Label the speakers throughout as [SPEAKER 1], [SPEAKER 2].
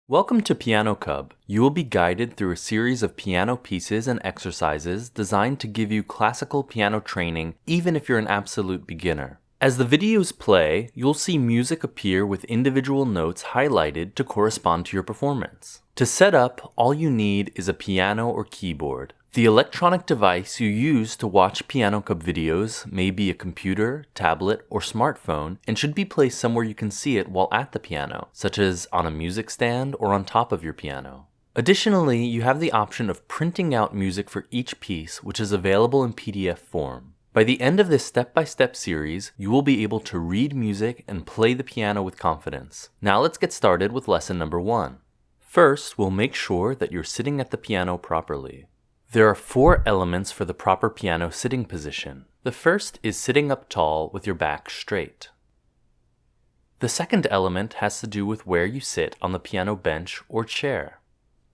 [SPEAKER 1] Welcome to Piano Cub. You will be guided through a series of piano pieces and exercises designed to give you classical piano training even if you're an absolute beginner. As the videos play, you'll see music appear with individual notes highlighted to correspond to your performance. To set up, all you need is a piano or keyboard. The electronic device you use to watch Piano Cub videos may be a computer, tablet, or smartphone and should be placed somewhere you can see it while at the piano, such as on a music stand or on top of your piano. Additionally, you have the option of printing out music for each piece, which is available in PDF form. By the end of this step-by-step series, you will be able to read music and play the piano with confidence. Now let's get started with lesson number 1. First, we'll make sure that you're sitting at the piano properly. There are 4 elements for the proper piano sitting position. The first is sitting up tall with your back straight. The second element has to do with where you sit on the piano bench or chair.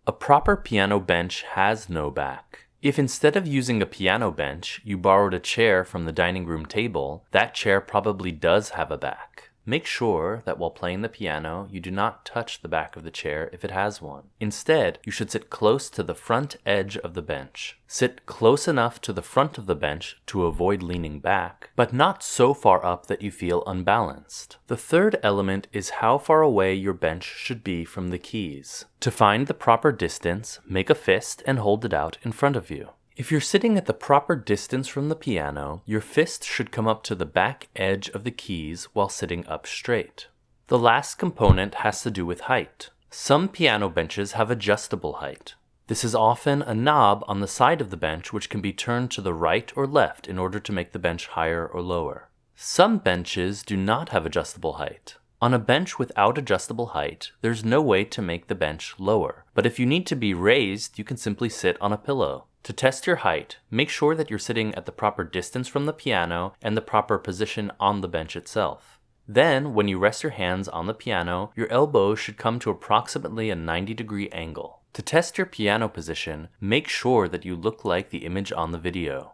[SPEAKER 1] A proper piano bench has no back. If instead of using a piano bench, you borrowed a chair from the dining room table, that chair probably does have a back. Make sure that while playing the piano, you do not touch the back of the chair if it has one. Instead, you should sit close to the front edge of the bench. Sit close enough to the front of the bench to avoid leaning back, but not so far up that you feel unbalanced. The third element is how far away your bench should be from the keys. To find the proper distance, make a fist and hold it out in front of you. If you're sitting at the proper distance from the piano, your fist should come up to the back edge of the keys while sitting up straight. The last component has to do with height. Some piano benches have adjustable height. This is often a knob on the side of the bench which can be turned to the right or left in order to make the bench higher or lower. Some benches do not have adjustable height. On a bench without adjustable height, there's no way to make the bench lower, but if you need to be raised, you can simply sit on a pillow. To test your height, make sure that you're sitting at the proper distance from the piano and the proper position on the bench itself. Then, when you rest your hands on the piano, your elbows should come to approximately a 90-degree angle. To test your piano position, make sure that you look like the image on the video.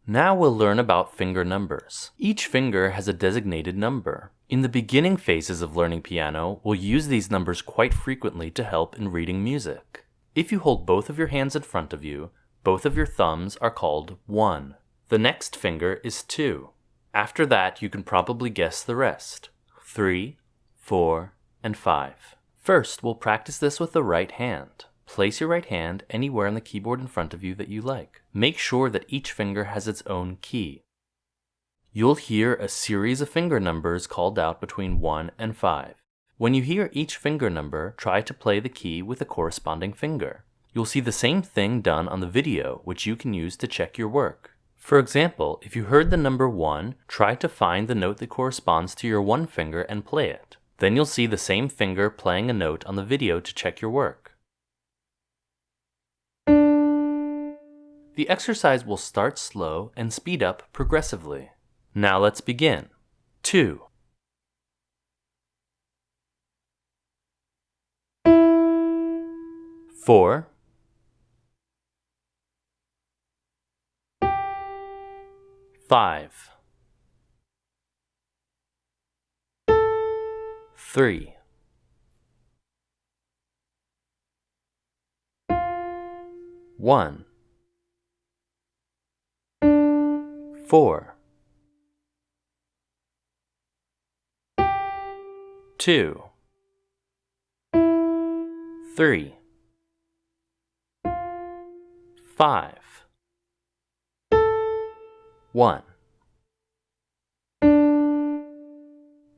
[SPEAKER 1] Now we'll learn about finger numbers. Each finger has a designated number. In the beginning phases of learning piano, we'll use these numbers quite frequently to help in reading music. If you hold both of your hands in front of you, both of your thumbs are called 1. The next finger is 2. After that, you can probably guess the rest. 3, 4, and 5. First, we'll practice this with the right hand. Place your right hand anywhere on the keyboard in front of you that you like. Make sure that each finger has its own key. You'll hear a series of finger numbers called out between 1 and 5. When you hear each finger number, try to play the key with a corresponding finger. You'll see the same thing done on the video, which you can use to check your work. For example, if you heard the number 1, try to find the note that corresponds to your 1 finger and play it. Then you'll see the same finger playing a note on the video to check your work. The exercise will start slow and speed up progressively. Now let's begin. 2. 4. 5. 3. 1. 4. 2. 3. 5. 1.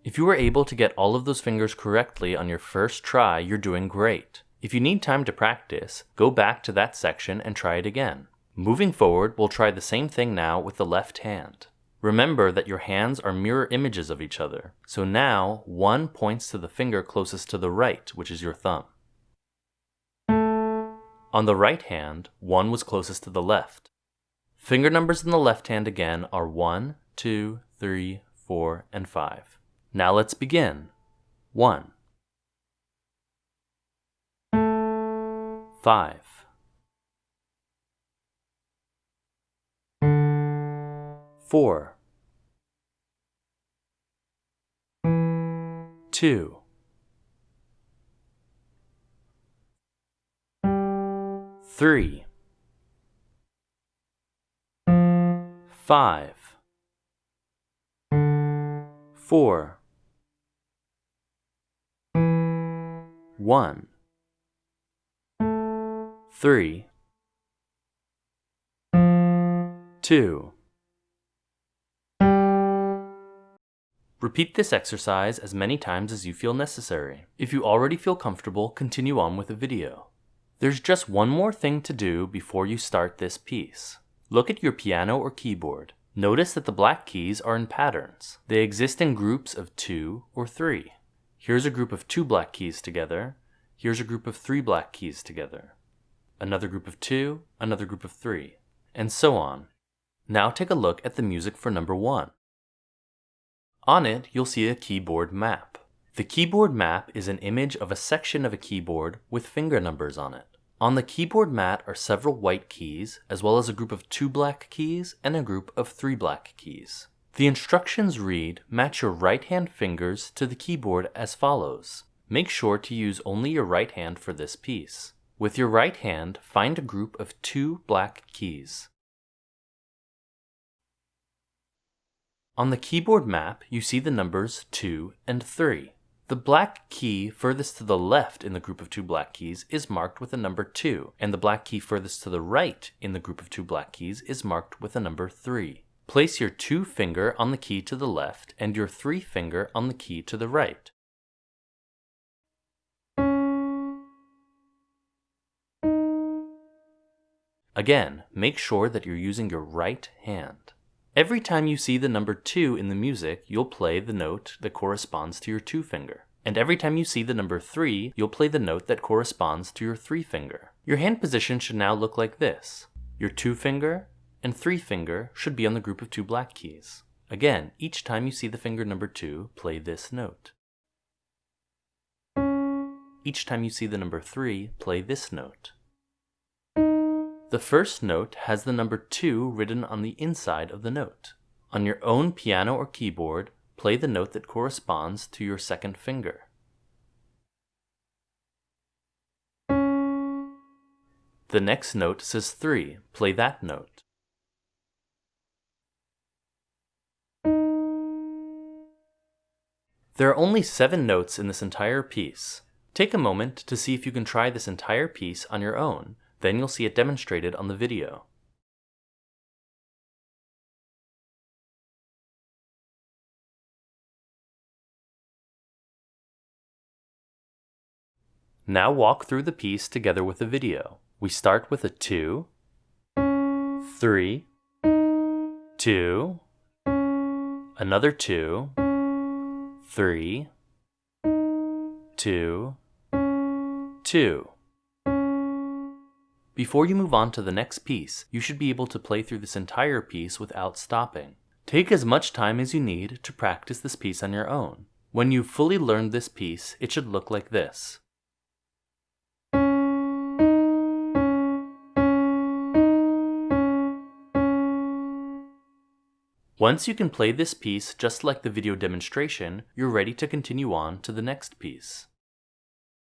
[SPEAKER 1] If you were able to get all of those fingers correctly on your first try, you're doing great. If you need time to practice, go back to that section and try it again. Moving forward, we'll try the same thing now with the left hand. Remember that your hands are mirror images of each other, so now 1 points to the finger closest to the right, which is your thumb. On the right hand, 1 was closest to the left. Finger numbers in the left hand again are 1, 2, 3, 4, and 5. Now let's begin. 1. 5. 4. 2, 3, 5, 4, 1, 3, 2. Repeat this exercise as many times as you feel necessary. If you already feel comfortable, continue on with the video. There's just one more thing to do before you start this piece. Look at your piano or keyboard. Notice that the black keys are in patterns. They exist in groups of 2 or 3. Here's a group of 2 black keys together. Here's a group of 3 black keys together. Another group of 2, another group of 3, and so on. Now take a look at the music for number 1. On it, you'll see a keyboard map. The keyboard map is an image of a section of a keyboard with finger numbers on it. On the keyboard mat are several white keys, as well as a group of 2 black keys and a group of 3 black keys. The instructions read, match your right hand fingers to the keyboard as follows. Make sure to use only your right hand for this piece. With your right hand, find a group of 2 black keys. On the keyboard map, you see the numbers 2 and 3. The black key furthest to the left in the group of 2 black keys is marked with a number 2, and the black key furthest to the right in the group of 2 black keys is marked with a number 3. Place your 2 finger on the key to the left and your 3 finger on the key to the right. Again, make sure that you're using your right hand. Every time you see the number 2 in the music, you'll play the note that corresponds to your 2 finger. And every time you see the number 3, you'll play the note that corresponds to your 3 finger. Your hand position should now look like this. Your 2 finger and 3 finger should be on the group of 2 black keys. Again, each time you see the finger number 2, play this note. Each time you see the number 3, play this note. The first note has the number 2 written on the inside of the note. On your own piano or keyboard, play the note that corresponds to your second finger. The next note says 3. Play that note. There are only 7 notes in this entire piece. Take a moment to see if you can try this entire piece on your own. Then you'll see it demonstrated on the video. Now walk through the piece together with the video. We start with a 2, 3, 2, another 2, 3, 2, 2. Before you move on to the next piece, you should be able to play through this entire piece without stopping. Take as much time as you need to practice this piece on your own. When you've fully learned this piece, it should look like this. Once you can play this piece just like the video demonstration, you're ready to continue on to the next piece.